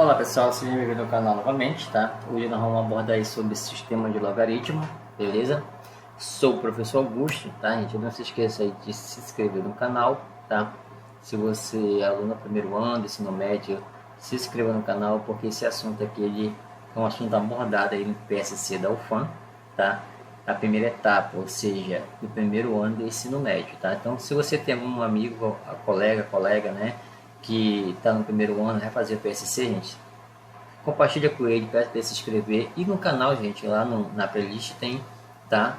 Olá pessoal, sejam bem-vindos ao canal novamente, tá? Hoje nós vamos abordar aí sobre sistema de logaritmo, beleza? Sou o professor Augusto, tá gente? Não se esqueça aí de se inscrever no canal, tá? Se você é aluno do primeiro ano, ensino médio, se inscreva no canal, porque esse assunto aqui ele é um assunto abordado aí no PSC da UFAM, tá? A primeira etapa, ou seja, no primeiro ano do ensino médio, tá? Então, se você tem algum amigo, colega, né? Que está no primeiro ano, vai fazer o PSC, gente, compartilha com ele, peça para ele se inscrever. E no canal, gente, lá na playlist tem, tá,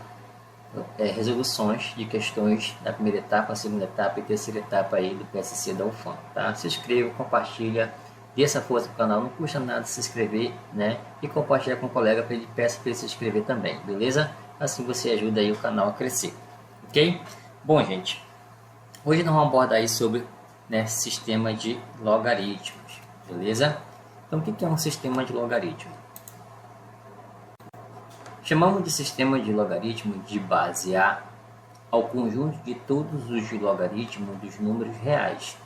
resoluções de questões da primeira etapa, segunda etapa e terceira etapa aí do PSC da UFAM, tá? Se inscreva, compartilha, dê essa força pro canal, não custa nada se inscrever, né? E compartilha com o colega para ele, peça para ele se inscrever também, beleza? Assim você ajuda aí o canal a crescer, ok? Bom, gente, hoje nós vamos abordar aí sobre, né, sistema de logaritmos, beleza? Então, o que é um sistema de logaritmo? Chamamos de sistema de logaritmo de base A ao conjunto de todos os logaritmos dos números reais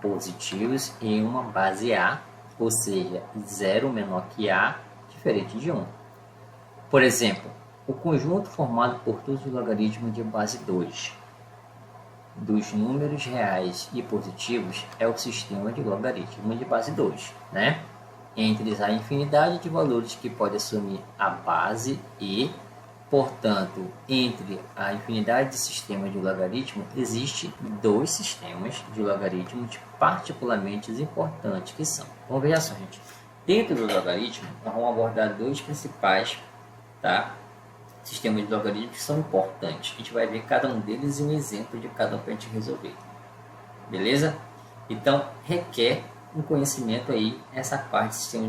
positivos em uma base A, ou seja, 0 menor que A, diferente de 1. Por exemplo, o conjunto formado por todos os logaritmos de base 2 dos números reais e positivos é o sistema de logaritmo de base 2, né? Entre a infinidade de valores que pode assumir a base e, portanto, entre a infinidade de sistemas de logaritmo, existe dois sistemas de logaritmos particularmente importantes que são. Vamos ver só, gente. Dentro do logaritmo, nós vamos abordar dois principais, tá, sistemas de logaritmos que são importantes. A gente vai ver cada um deles e um exemplo de cada um para a gente resolver. Beleza? Então, requer um conhecimento aí, essa parte do sistema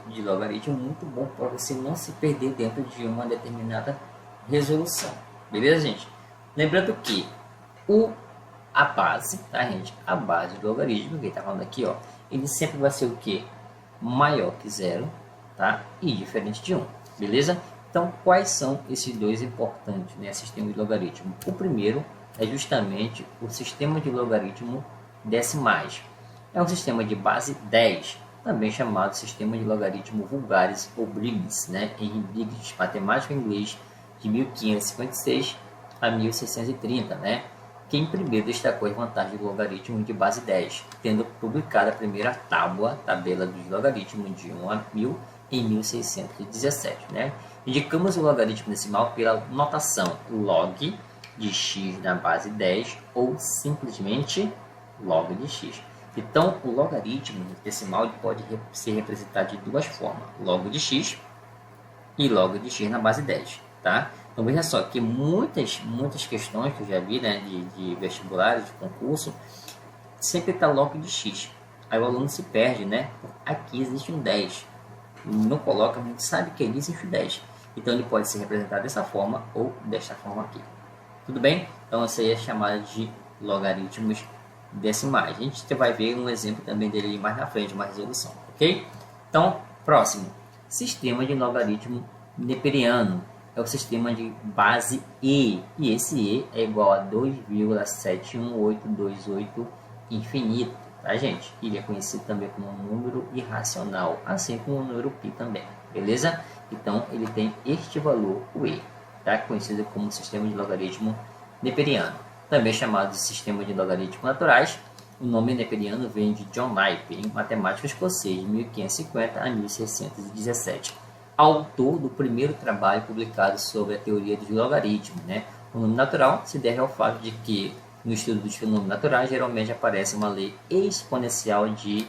de logaritmo muito bom para você não se perder dentro de uma determinada resolução. Beleza, gente? Lembrando que a base, tá, gente? A base do logaritmo, que está falando aqui, ó, ele sempre vai ser o quê? Maior que zero, tá? E diferente de 1. Beleza? Então, quais são esses dois importantes, né, sistema de logaritmo? O primeiro é justamente o sistema de logaritmo decimais. É um sistema de base 10, também chamado sistema de logaritmo vulgares ou Briggs, né, em Briggs Matemática em Inglês, de 1556 a 1630, né? Quem primeiro destacou as vantagens do logaritmo de base 10, tendo publicado a primeira tabela dos logaritmos de 1 a 1000 em 1617, né? Indicamos o logaritmo decimal pela notação log de x na base 10 ou simplesmente log de x. Então, o logaritmo decimal pode ser representado de duas formas, log de x e log de x na base 10, tá? Então, veja só que muitas questões que eu já vi, né, de vestibulares, de concurso, sempre está log de x. Aí o aluno se perde, né? Aqui existe um 10. Não coloca, a gente sabe que ali existe um 10. Então, ele pode ser representado dessa forma ou desta forma aqui. Tudo bem? Então, essa aí é chamada de logaritmos decimais. A gente vai ver um exemplo também dele mais na frente, uma resolução, ok? Então, próximo. Sistema de logaritmo neperiano. É o sistema de base E. E esse E é igual a 2,71828 infinito, tá, gente? Ele é conhecido também como um número irracional, assim como o número π também, beleza? Então, ele tem este valor, o E, tá? Conhecido como sistema de logaritmo neperiano. Também chamado de sistema de logaritmos naturais. O nome neperiano vem de John Napier, em matemático escocês, de 1550 a 1617. Autor do primeiro trabalho publicado sobre a teoria dos logaritmos, né? O nome natural se deve ao fato de que, no estudo dos fenômenos naturais, geralmente aparece uma lei exponencial de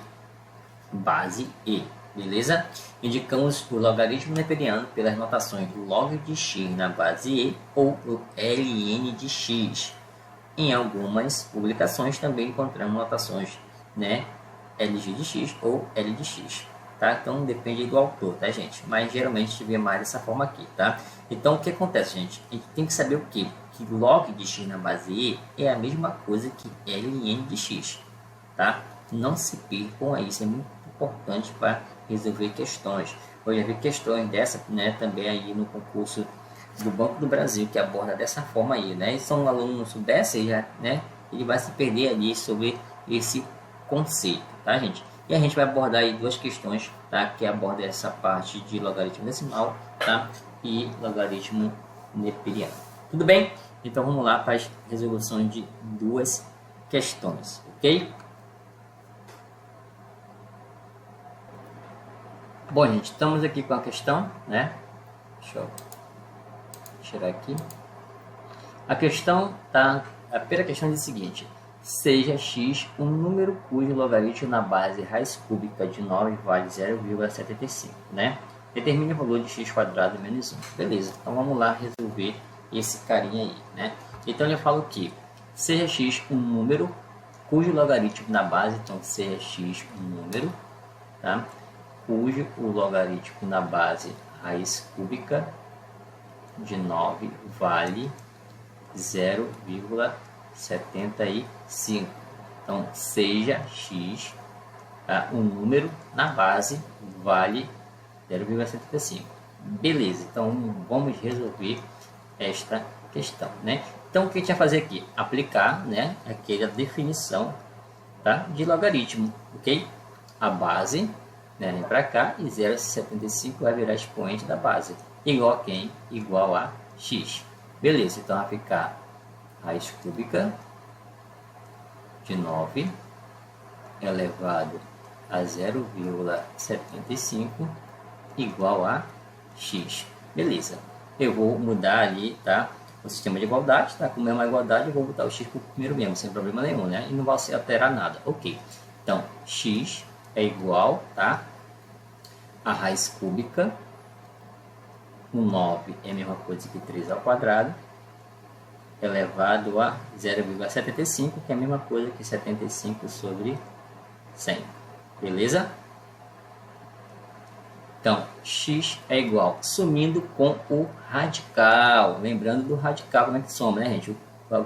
base E. Beleza? Indicamos o logaritmo neperiano pelas notações log de x na base E ou o ln de x. Em algumas publicações também encontramos notações, né, LG de x ou L de x, tá? Então depende do autor, tá, gente? Mas geralmente a gente vê mais dessa forma aqui, tá? Então o que acontece, gente? A gente tem que saber o quê? Que log de x na base E é a mesma coisa que ln de x, tá? Não se percam aí, isso é muito importante para resolver questões. Eu já vi questões dessa, né, também aí no concurso do Banco do Brasil, que aborda dessa forma aí, né? E se um aluno não soubesse, já, né, ele vai se perder ali sobre esse conceito, tá, gente? E a gente vai abordar aí duas questões, tá? Que aborda essa parte de logaritmo decimal, tá? E logaritmo neperiano. Tudo bem? Então vamos lá para as resoluções de duas questões, ok? Bom, gente, estamos aqui com a questão, né? Deixa eu tirar aqui. A questão tá, a primeira questão diz o seguinte: seja x um número cujo logaritmo na base raiz cúbica de 9 vale 0,75, né? Determine o valor de x quadrado menos 1. Beleza, então vamos lá resolver esse carinha aí, né? Então eu falo que seja x um número cujo logaritmo na base, então seja x um número, tá? Cujo o logaritmo na base raiz cúbica de 9 vale 0,75. Então, seja x um número na base vale 0,75. Beleza, então vamos resolver esta questão, né? Então, o que a gente vai fazer aqui? Aplicar, né, aquela definição, tá, de logaritmo, ok? A base, né, vem para cá e 0,75 vai virar expoente da base. Igual a quem? Igual a x. Beleza, então vai ficar raiz cúbica de 9 elevado a 0,75 igual a x. Beleza, eu vou mudar ali, tá, o sistema de igualdade, tá? Como é uma igualdade, eu vou botar o x para o primeiro mesmo, sem problema nenhum, né? E não vai se alterar nada, ok. Então, x é igual, tá, a raiz cúbica, o 9 é a mesma coisa que 3 ao quadrado, elevado a 0,75, que é a mesma coisa que 75 sobre 100. Beleza? Então, x é igual, sumindo com o radical. Lembrando do radical, como é que soma, né, gente?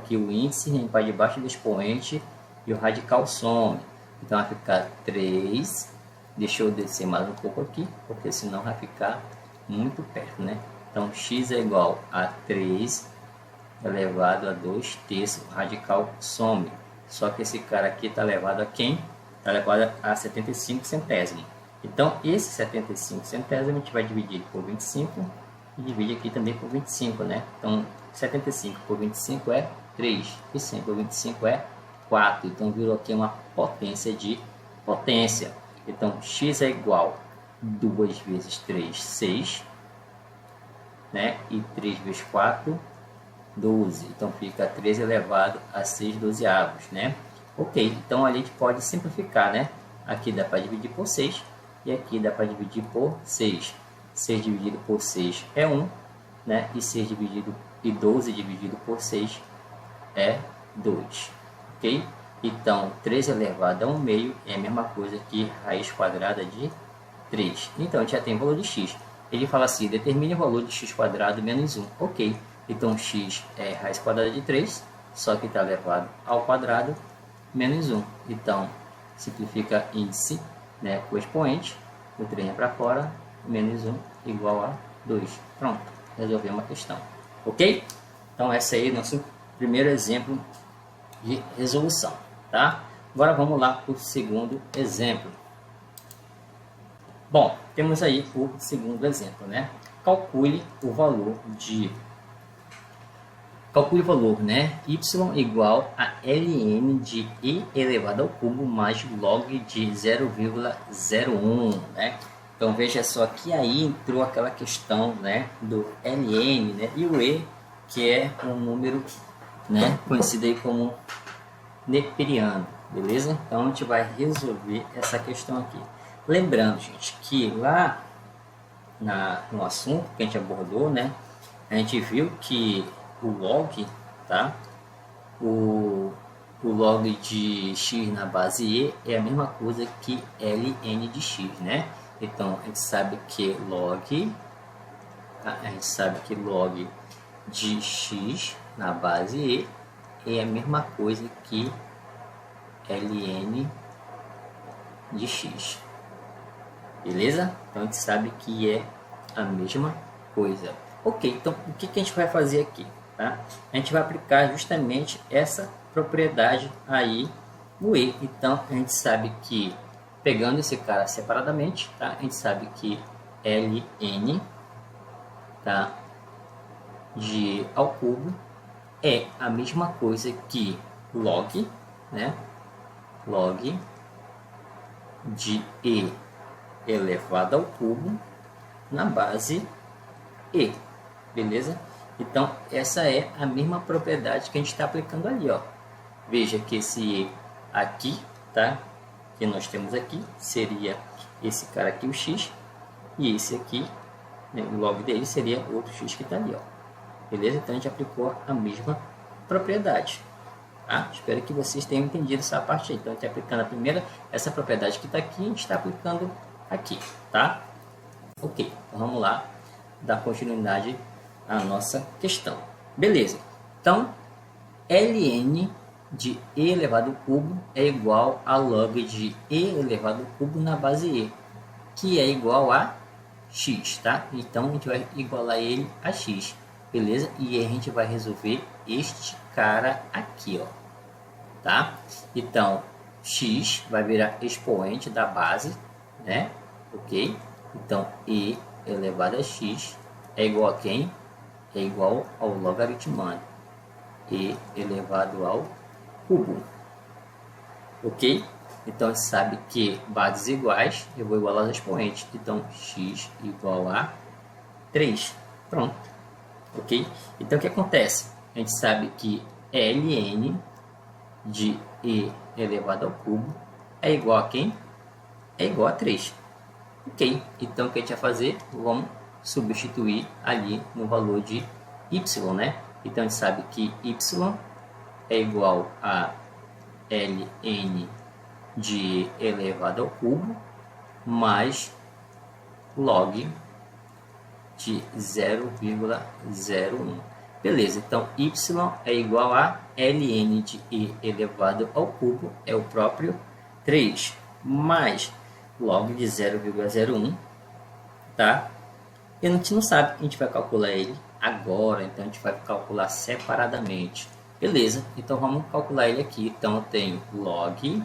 Que o índice vem para debaixo do expoente e o radical some. Então, vai ficar 3. Deixa eu descer mais um pouco aqui, porque senão vai ficar muito perto, né? Então, x é igual a 3 elevado a 2 terços, o radical some. Só que esse cara aqui está elevado a quem? Está elevado a 75 centésimos. Então, esse 75 centésimos a gente vai dividir por 25 e divide aqui também por 25, né? Então, 75 por 25 é 3 e 100 por 25 é 4. Então, virou aqui uma potência de potência. Então, x é igual a 2 vezes 3, 6, né? E 3 vezes 4, 12. Então, fica 3 elevado a 6 dozeavos, né? Ok, então a gente pode simplificar, né? Aqui dá para dividir por 6 e aqui dá para dividir por 6. 6 dividido por 6 é 1, né? E 6 dividido e 12 dividido por 6 é 2, ok? Então, 3 elevado a 1 meio é a mesma coisa que raiz quadrada de 3. Então, a gente já tem o valor de x. Ele fala assim, determine o valor de x quadrado menos 1. Ok, então x é raiz quadrada de 3, só que está elevado ao quadrado menos 1. Então, simplifica índice, né, com expoente, o 3 é para fora, menos 1 igual a 2. Pronto, resolvemos a questão. Ok? Então, esse aí é o nosso primeiro exemplo de resolução, tá? Agora vamos lá para o segundo exemplo. Bom, temos aí o segundo exemplo, né? Calcule o valor, né? Y igual a ln de e elevado ao cubo mais log de 0,01, né? Então veja só que aí entrou aquela questão, né, do ln, né, e o e, que é um número, né, conhecido aí como neperiano, beleza? Então a gente vai resolver essa questão aqui. Lembrando, gente, que lá no assunto que a gente abordou, né, a gente viu que o log, tá? O log de x na base e é a mesma coisa que ln de x, né? Então a gente sabe que log, tá? A gente sabe que log de x na base e é a mesma coisa que ln de x. Beleza? Então a gente sabe que é a mesma coisa. Ok, então o que a gente vai fazer aqui? Tá? A gente vai aplicar justamente essa propriedade aí no e. Então a gente sabe que Pegando esse cara separadamente, tá? A gente sabe que ln, tá, de e ao cubo é a mesma coisa que log, né? Log de e elevado ao cubo na base e, beleza? Então essa é a mesma propriedade que a gente está aplicando ali, ó. Veja que esse e aqui, tá, que nós temos aqui, seria esse cara aqui, o x, e esse aqui, né, o log dele seria outro x que está ali, ó. Beleza? Então a gente aplicou a mesma propriedade. Tá? Espero que vocês tenham entendido essa parte aí. Então a gente está aplicando a primeira, essa propriedade que está aqui, a gente está aplicando aqui, tá? Ok, então vamos lá dar continuidade à nossa questão. Beleza, então ln de e elevado ao cubo é igual a log de e elevado ao cubo na base e, que é igual a x, tá? Então a gente vai igualar ele a x, beleza? E aí a gente vai resolver este cara aqui, ó, tá? Então x vai virar expoente da base, né? Ok? Então e elevado a x é igual a quem? É igual ao logaritmando e elevado ao cubo. Ok? Então, você sabe que bases iguais, eu vou igualar os expoentes. Então, x igual a 3. Pronto. Ok? Então, o que acontece? A gente sabe que ln de e elevado ao cubo é igual a quem? É igual a 3. Ok? Então, o que a gente vai fazer? Vamos substituir ali no valor de y, né? Então, a gente sabe que y é igual a ln de elevado ao cubo mais log de 0,01. Beleza, então y é igual a ln de e elevado ao cubo, é o próprio 3, mais log de 0,01, tá? E a gente não sabe, a gente vai calcular ele agora, então a gente vai calcular separadamente. Beleza, então vamos calcular ele aqui. Então eu tenho log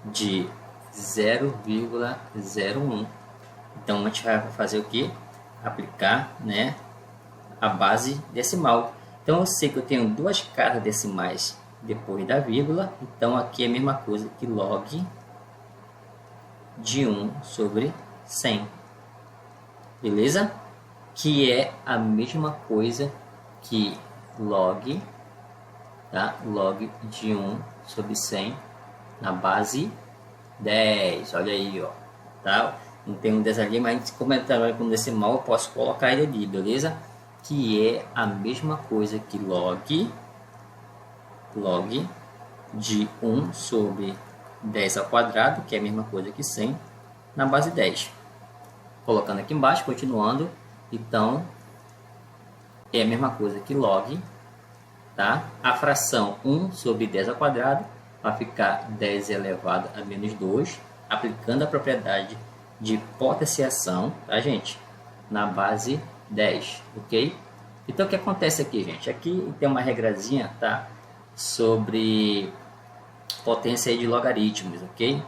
de 0,01. Então a gente vai fazer o que? Aplicar, né, a base decimal. Então eu sei que eu tenho duas casas decimais depois da vírgula. Então aqui é a mesma coisa que log de 1 sobre 100. Beleza? Que é a mesma coisa que log, tá? Log de 1 sobre 100 na base 10. Olha aí, ó, tá? Não tem um 10 ali, mas como ele trabalha com decimal, eu posso colocar ele ali, beleza? Que é a mesma coisa que log de 1 sobre 10 ao quadrado, que é a mesma coisa que 100 na base 10. Colocando aqui embaixo, continuando, então é a mesma coisa que log, tá? A fração 1 sobre 10 ao quadrado vai ficar 10 elevado a menos 2, aplicando a propriedade de potenciação, tá, gente? Na base 10, ok? Então o que acontece aqui, gente? Aqui tem uma regrazinha, tá? Sobre potência de logaritmos, ok?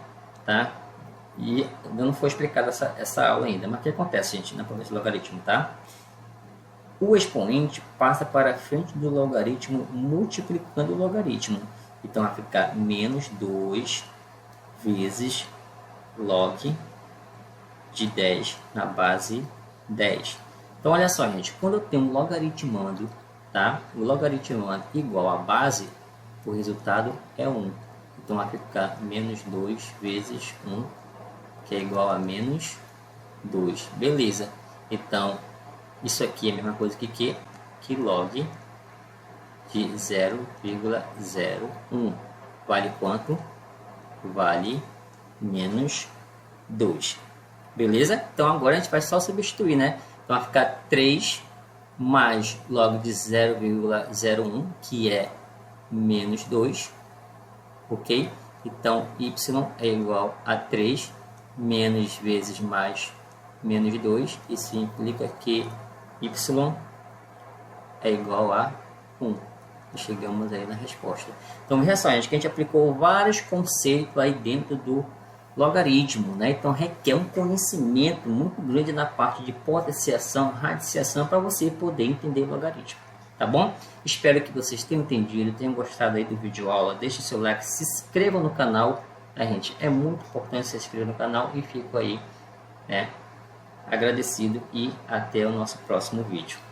Tá? E não foi explicada essa aula ainda, mas o que acontece, gente, na potência de logaritmo, tá? O expoente passa para frente do logaritmo multiplicando o logaritmo. Então vai ficar menos 2 vezes log de 10 na base 10. Então olha só, gente, quando eu tenho um logaritmando, tá? O logaritmando igual a base, o resultado é 1. Então vai ficar menos 2 vezes 1, que é igual a menos 2. Beleza. Então, isso aqui é a mesma coisa que log de 0,01. Vale quanto? Vale menos 2. Beleza? Então, agora a gente vai só substituir, né? Então, vai ficar 3 mais log de 0,01, que é menos 2. Ok? Então, y é igual a 3 menos vezes mais menos 2. Isso implica que y é igual a 1. e chegamos aí na resposta. Então, veja só, gente, que a gente aplicou vários conceitos aí dentro do logaritmo, né? Então, requer um conhecimento muito grande na parte de potenciação, radiciação, para você poder entender o logaritmo, tá bom? Espero que vocês tenham entendido, tenham gostado aí do vídeo aula. Deixe seu like, se inscreva no canal, tá, gente? É muito importante se inscrever no canal e fico aí, né, agradecido e até o nosso próximo vídeo.